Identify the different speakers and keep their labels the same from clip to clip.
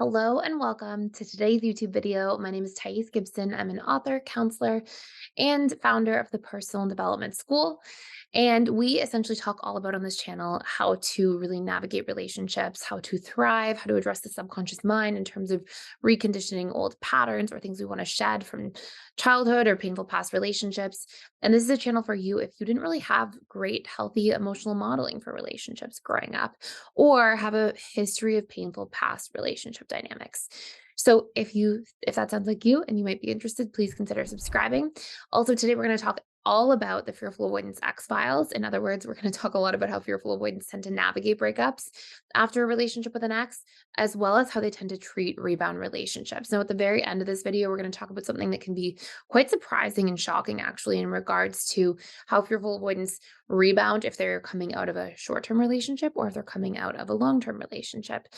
Speaker 1: Hello and welcome to today's YouTube video. My name is Gibson. I'm an author, counselor, and founder of the Personal Development School. And we essentially talk all about on this channel how to really navigate relationships, how to thrive, how to address the subconscious mind in terms of reconditioning old patterns or things we want to shed from childhood or painful past relationships. And this is a channel for you if you didn't really have great, healthy emotional modeling for relationships growing up or have a history of painful past relationship dynamics. So if that sounds like you and you might be interested, please consider subscribing. Also, today we're going to talk all about the fearful avoidance X files. In other words, we're going to talk a lot about how fearful avoidants tend to navigate breakups after a relationship with an ex, as well as how they tend to treat rebound relationships. Now, at the very end of this video, we're going to talk about something that can be quite surprising and shocking, actually, in regards to how fearful avoidants rebound if they're coming out of a short-term relationship or if they're coming out of a long-term relationship.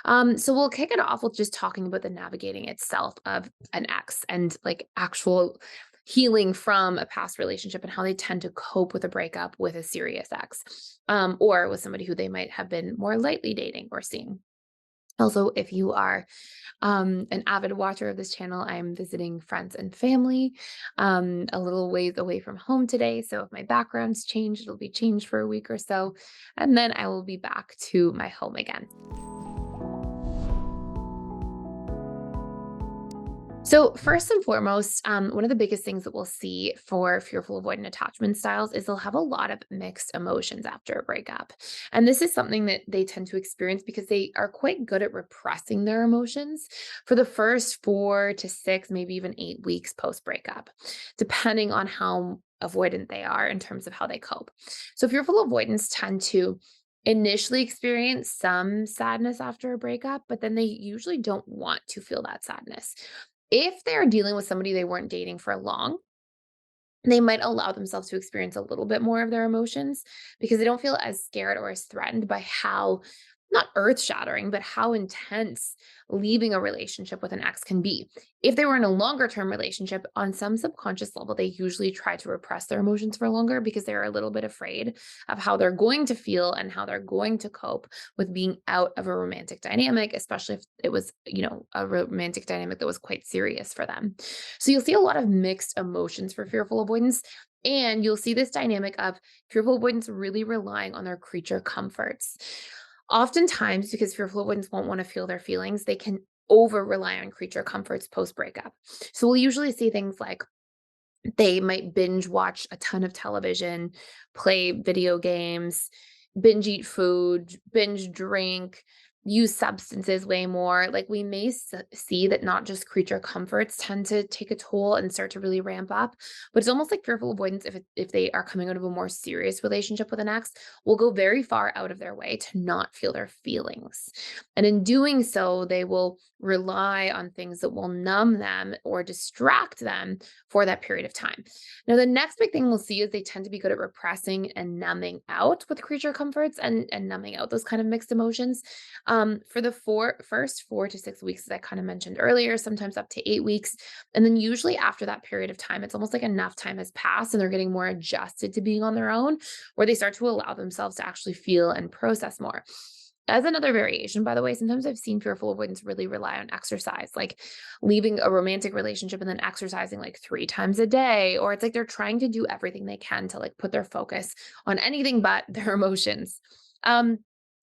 Speaker 1: So we'll kick it off with just talking about the navigating itself of an ex and like actual healing from a past relationship and how they tend to cope with a breakup with a serious ex, or with somebody who they might have been more lightly dating or seeing. Also, if you are an avid watcher of this channel, I'm visiting friends and family a little ways away from home today. So if my background's changed, it'll be changed for a week or so. And then I will be back to my home again. So, first and foremost, one of the biggest things that we'll see for fearful avoidant attachment styles is they'll have a lot of mixed emotions after a breakup. And this is something that they tend to experience because they are quite good at repressing their emotions for the first 4 to 6, maybe even 8 weeks post breakup, depending on how avoidant they are in terms of how they cope. So, fearful avoidants tend to initially experience some sadness after a breakup, but then they usually don't want to feel that sadness. If they're dealing with somebody they weren't dating for long, they might allow themselves to experience a little bit more of their emotions because they don't feel as scared or as threatened by how not earth shattering, but how intense leaving a relationship with an ex can be. If they were in a longer term relationship, on some subconscious level, they usually try to repress their emotions for longer because they're a little bit afraid of how they're going to feel and how they're going to cope with being out of a romantic dynamic, especially if it was, a romantic dynamic that was quite serious for them. So you'll see a lot of mixed emotions for fearful avoidance. And you'll see this dynamic of fearful avoidance really relying on their creature comforts. Oftentimes, because fearful avoidants won't want to feel their feelings, they can over rely on creature comforts post breakup. So we'll usually see things like they might binge watch a ton of television, play video games, binge eat food, binge drink, use substances way more. Like we may see that not just creature comforts tend to take a toll and start to really ramp up, but it's almost like fearful avoidance if they are coming out of a more serious relationship with an ex, will go very far out of their way to not feel their feelings. And in doing so, they will rely on things that will numb them or distract them for that period of time. Now, the next big thing we'll see is they tend to be good at repressing and numbing out with creature comforts and numbing out those kind of mixed emotions. For the first 4 to 6 weeks, as I kind of mentioned earlier, sometimes up to 8 weeks. And then usually after that period of time, it's almost like enough time has passed and they're getting more adjusted to being on their own, where they start to allow themselves to actually feel and process more. As another variation, by the way, sometimes I've seen fearful avoidants really rely on exercise, like leaving a romantic relationship and then exercising like 3 times a day, or it's like they're trying to do everything they can to like put their focus on anything but their emotions. Um,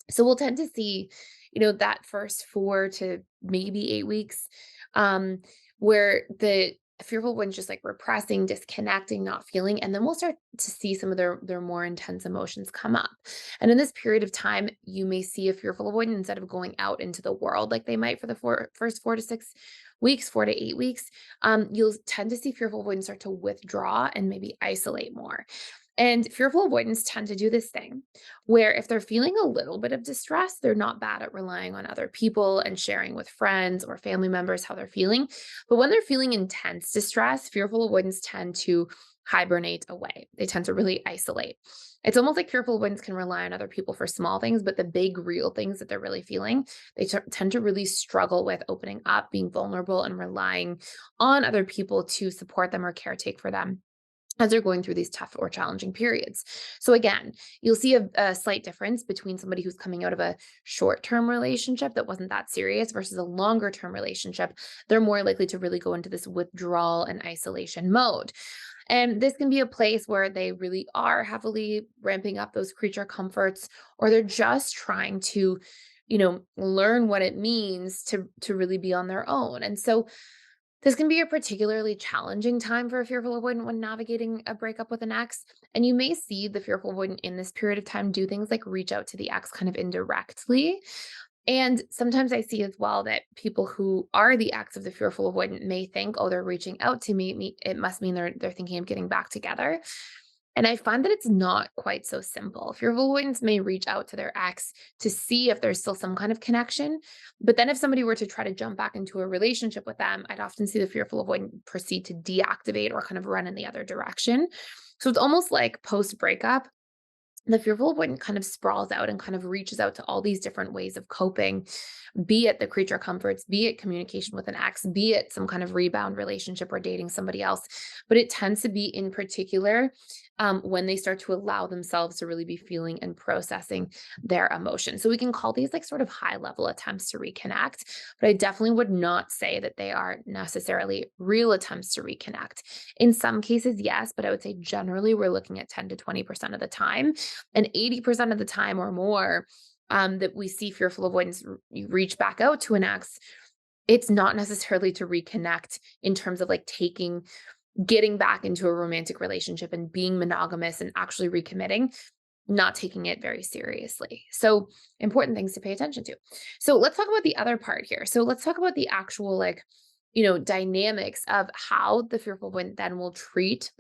Speaker 1: so we'll tend to see, that first 4 to maybe 8 weeks, um, where the fearful one's just like repressing, disconnecting, not feeling, and then we'll start to see some of their more intense emotions come up. And in this period of time, you may see a fearful avoidant instead of going out into the world like they might for the first 4 to 6 weeks, 4 to 8 weeks. You'll tend to see fearful avoidants start to withdraw and maybe isolate more. And fearful avoidants tend to do this thing where if they're feeling a little bit of distress, they're not bad at relying on other people and sharing with friends or family members how they're feeling. But when they're feeling intense distress, fearful avoidants tend to hibernate away. They tend to really isolate. It's almost like fearful avoidants can rely on other people for small things, but the big, real things that they're really feeling, they tend to really struggle with opening up, being vulnerable, and relying on other people to support them or caretake for them. as they're going through these tough or challenging periods. So again, you'll see a slight difference between somebody who's coming out of a short-term relationship that wasn't that serious versus a longer-term relationship. They're more likely to really go into this withdrawal and isolation mode. And this can be a place where they really are heavily ramping up those creature comforts, or they're just trying to, learn what it means to really be on their own. And so this can be a particularly challenging time for a fearful avoidant when navigating a breakup with an ex. And you may see the fearful avoidant in this period of time do things like reach out to the ex kind of indirectly. And sometimes I see as well that people who are the ex of the fearful avoidant may think, oh, they're reaching out to me. It must mean they're thinking of getting back together. And I find that it's not quite so simple. Fearful avoidants may reach out to their ex to see if there's still some kind of connection. But then if somebody were to try to jump back into a relationship with them, I'd often see the fearful avoidant proceed to deactivate or kind of run in the other direction. So it's almost like post breakup, the fearful avoidant kind of sprawls out and kind of reaches out to all these different ways of coping, be it the creature comforts, be it communication with an ex, be it some kind of rebound relationship or dating somebody else. But it tends to be in particular when they start to allow themselves to really be feeling and processing their emotions. So we can call these like sort of high level attempts to reconnect, but I definitely would not say that they are necessarily real attempts to reconnect. In some cases, yes, but I would say generally we're looking at 10 to 20% of the time. And 80% of the time or more that we see fearful avoidance reach back out to an ex, it's not necessarily to reconnect in terms of like getting back into a romantic relationship and being monogamous and actually recommitting, not taking it very seriously. So, important things to pay attention to. So, let's talk about the other part here. So, let's talk about the actual, like, dynamics of how the fearful avoidant then will treat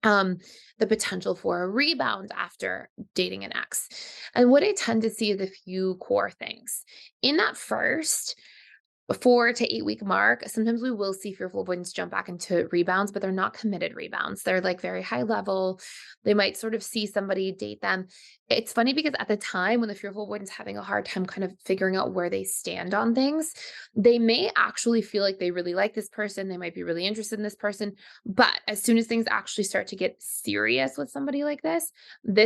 Speaker 1: um, the potential for a rebound after dating an ex. And what I tend to see is a few core things. In that first 4 to 8 week mark, sometimes we will see fearful avoidants jump back into rebounds, but they're not committed rebounds. They're like very high level. They might sort of see somebody, date them. It's funny because at the time when the fearful avoidant's having a hard time kind of figuring out where they stand on things, they may actually feel like they really like this person. They might be really interested in this person. But as soon as things actually start to get serious with somebody like this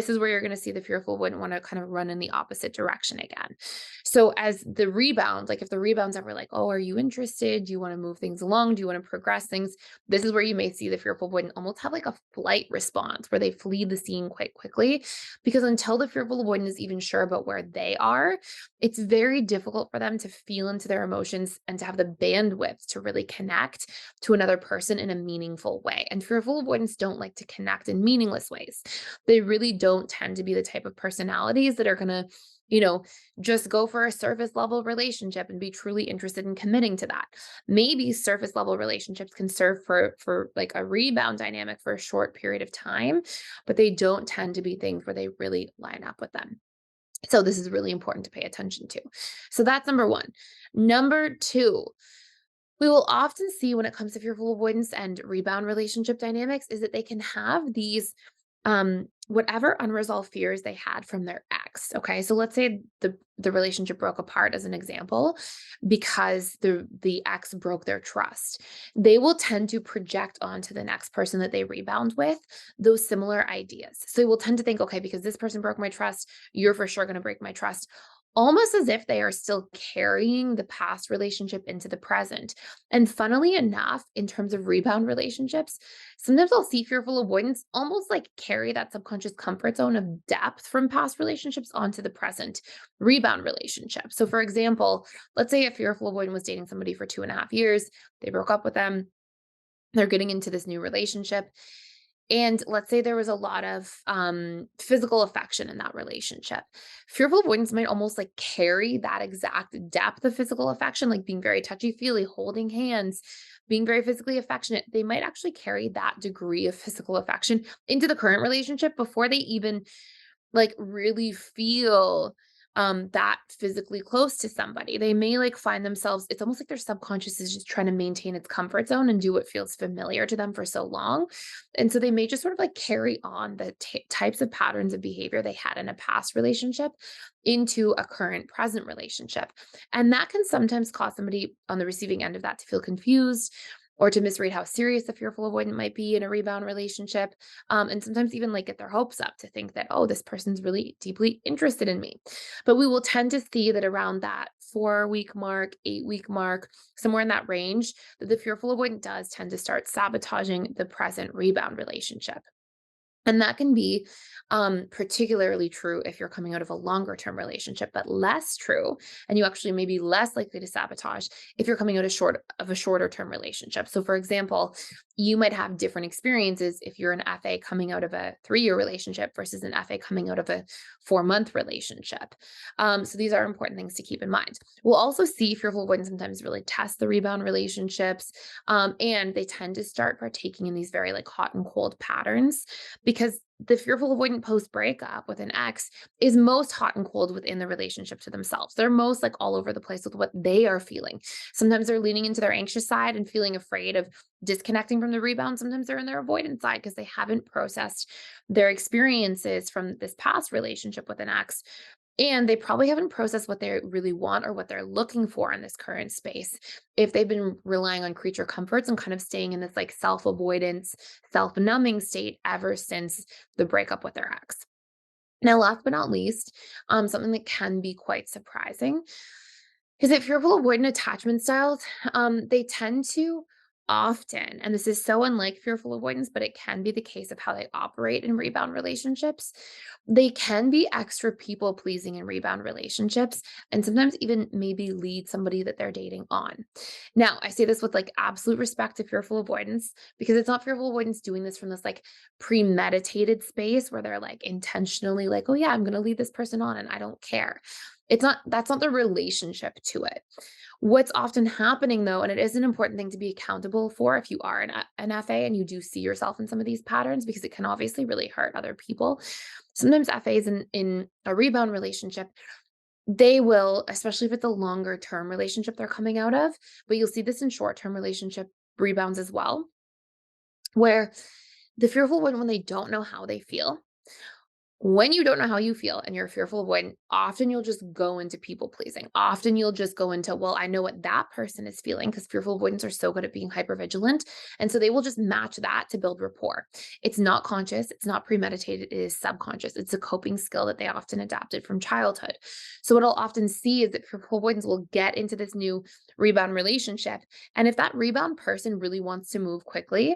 Speaker 1: is where you're going to see the fearful avoidant want to kind of run in the opposite direction again. So as the rebound, like if the rebound's ever like, oh, are you interested? Do you want to move things along? Do you want to progress things? This is where you may see the fearful avoidant almost have like a flight response where they flee the scene quite quickly. Because until the fearful avoidant is even sure about where they are, it's very difficult for them to feel into their emotions and to have the bandwidth to really connect to another person in a meaningful way. And fearful avoidants don't like to connect in meaningless ways. They really don't tend to be the type of personalities that are going to, you know, just go for a surface level relationship and be truly interested in committing to that. Maybe surface level relationships can serve for like a rebound dynamic for a short period of time, but they don't tend to be things where they really line up with them. So this is really important to pay attention to. So that's number 1. Number 2, we will often see when it comes to fearful avoidance and rebound relationship dynamics is that they can have these whatever unresolved fears they had from their ex. Okay. So let's say the relationship broke apart as an example because the ex broke their trust. They will tend to project onto the next person that they rebound with those similar ideas. So they will tend to think, okay, because this person broke my trust, you're for sure going to break my trust. Almost as if they are still carrying the past relationship into the present. And funnily enough, in terms of rebound relationships, sometimes I'll see fearful avoidance almost like carry that subconscious comfort zone of depth from past relationships onto the present rebound relationship. So, for example, let's say a fearful avoidant was dating somebody for 2.5 years, they broke up with them, they're getting into this new relationship. And let's say there was a lot of physical affection in that relationship. Fearful avoidance might almost like carry that exact depth of physical affection, like being very touchy feely, holding hands, being very physically affectionate. They might actually carry that degree of physical affection into the current relationship before they even like really feel that physically close to somebody. They may like find themselves, it's almost like their subconscious is just trying to maintain its comfort zone and do what feels familiar to them for so long. And so they may just sort of like carry on the types of patterns of behavior they had in a past relationship into a current present relationship. And that can sometimes cause somebody on the receiving end of that to feel confused. or to misread how serious the fearful avoidant might be in a rebound relationship. And sometimes even like get their hopes up to think that, oh, this person's really deeply interested in me. But we will tend to see that around that 4 week mark, 8 week mark, somewhere in that range, that the fearful avoidant does tend to start sabotaging the present rebound relationship. And that can be particularly true if you're coming out of a longer term relationship, but less true. And you actually may be less likely to sabotage if you're coming out of a shorter term relationship. So, for example, you might have different experiences if you're an FA coming out of a 3 year relationship versus an FA coming out of a 4 month relationship. So, these are important things to keep in mind. We'll also see fearful avoidance sometimes really test the rebound relationships, and they tend to start partaking in these very like hot and cold patterns because the fearful avoidant post breakup with an ex is most hot and cold within the relationship to themselves. They're most like all over the place with what they are feeling. Sometimes they're leaning into their anxious side and feeling afraid of disconnecting from the rebound. Sometimes they're in their avoidant side because they haven't processed their experiences from this past relationship with an ex, and they probably haven't processed what they really want or what they're looking for in this current space. If they've been relying on creature comforts and kind of staying in this like self avoidance, self numbing state ever since the breakup with their ex. Now, last but not least, something that can be quite surprising is that fearful avoidant attachment styles, they tend to often, and this is so unlike fearful avoidance, but it can be the case of how they operate in rebound relationships. They can be extra people pleasing in rebound relationships and sometimes even maybe lead somebody that they're dating on. Now, I say this with like absolute respect to fearful avoidance because it's not fearful avoidance doing this from this like premeditated space where they're like intentionally like, oh, yeah, I'm going to lead this person on and I don't care. That's not the relationship to it. What's often happening though, and it is an important thing to be accountable for if you are an FA and you do see yourself in some of these patterns, because it can obviously really hurt other people. Sometimes FAs in a rebound relationship, they will, especially if it's a longer term relationship they're coming out of, but you'll see this in short term relationship rebounds as well, where the fearful one, when they don't know how they feel, when you don't know how you feel and you're fearful avoidant, often you'll just go into people pleasing. Often you'll just go into, well, I know what that person is feeling because fearful avoidants are so good at being hyper vigilant. And so they will just match that to build rapport. It's not conscious, it's not premeditated, it is subconscious. It's a coping skill that they often adapted from childhood. So what I'll often see is that fearful avoidants will get into this new rebound relationship. And if that rebound person really wants to move quickly,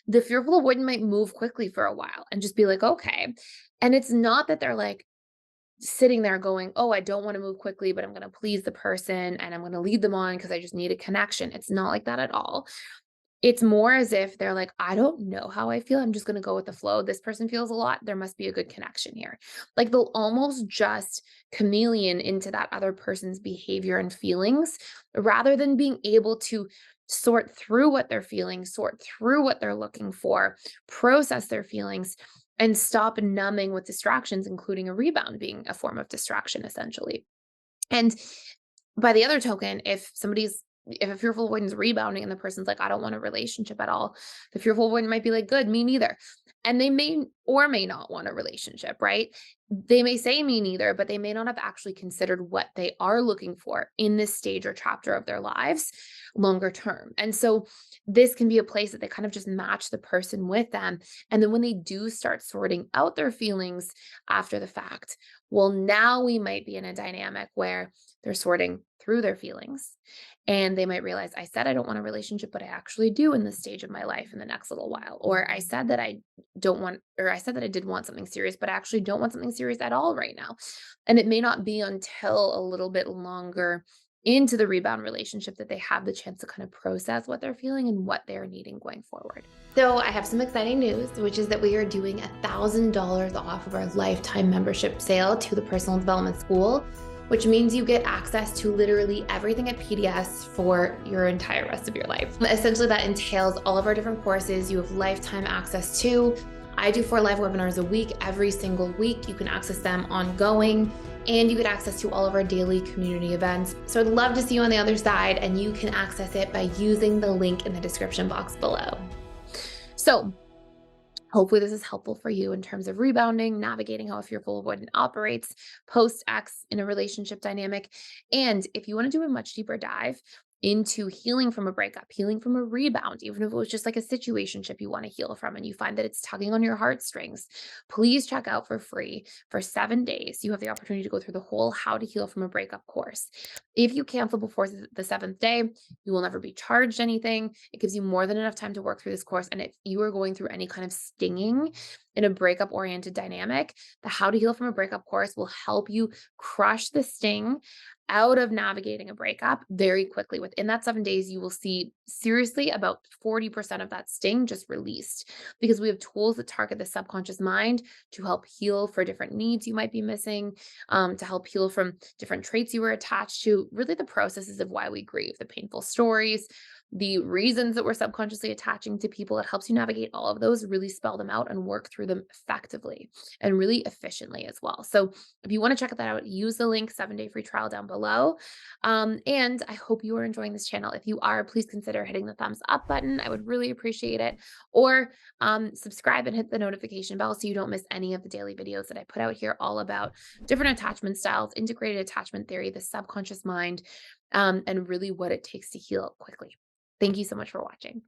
Speaker 1: the fearful avoidant might move quickly for a while and just be like, okay. And it's not that they're like sitting there going, oh, I don't want to move quickly, but I'm going to please the person and I'm going to lead them on because I just need a connection. It's not like that at all. It's more as if they're like, I don't know how I feel. I'm just going to go with the flow. This person feels a lot. There must be a good connection here. Like they'll almost just chameleon into that other person's behavior and feelings rather than being able to sort through what they're feeling, sort through what they're looking for, process their feelings, and stop numbing with distractions, including a rebound being a form of distraction, essentially. And by the other token, if a fearful avoidant is rebounding and the person's like, I don't want a relationship at all, the fearful avoidant might be like, good, me neither. And they may or may not want a relationship, right? They may say me neither, but they may not have actually considered what they are looking for in this stage or chapter of their lives longer term. And so this can be a place that they kind of just match the person with them. And then when they do start sorting out their feelings after the fact, well, now we might be in a dynamic where they're sorting through their feelings and they might realize, I said I don't want a relationship, but I actually do in this stage of my life in the next little while. Or I said that I don't want, or I said that I did want something serious, but I actually don't want something serious at all right now. And it may not be until a little bit longer into the rebound relationship that they have the chance to kind of process what they're feeling and what they're needing going forward. So I have some exciting news, which is that we are doing $1,000 off of our lifetime membership sale to the Personal Development School, which means you get access to literally everything at PDS for your entire rest of your life. Essentially, that entails all of our different courses you have lifetime access to. I do 4 live webinars a week, every single week. You can access them ongoing, and you get access to all of our daily community events. So I'd love to see you on the other side, and you can access it by using the link in the description box below. So hopefully this is helpful for you in terms of rebounding, navigating how a fearful avoidant operates post-ex in a relationship dynamic. And if you want to do a much deeper dive into healing from a breakup, healing from a rebound, even if it was just like a situationship you want to heal from and you find that it's tugging on your heartstrings, please check out for free for 7 days. You have the opportunity to go through the whole How to Heal from a Breakup course. If you cancel before the seventh day, you will never be charged anything. It gives you more than enough time to work through this course. And if you are going through any kind of stinging in a breakup oriented dynamic, the How to Heal from a Breakup course will help you crush the sting out of navigating a breakup very quickly. Within that 7 days, you will see seriously about 40% of that sting just released because we have tools that target the subconscious mind to help heal for different needs you might be missing, to help heal from different traits you were attached to, really the processes of why we grieve, the painful stories, the reasons that we're subconsciously attaching to people. It helps you navigate all of those, really spell them out and work through them effectively and really efficiently as well. So if you want to check that out, use the link 7 day free trial down below. And I hope you are enjoying this channel. If you are, please consider hitting the thumbs up button. I would really appreciate it. Or subscribe and hit the notification bell so you don't miss any of the daily videos that I put out here, all about different attachment styles, integrated attachment theory, the subconscious mind, and really what it takes to heal quickly. Thank you so much for watching.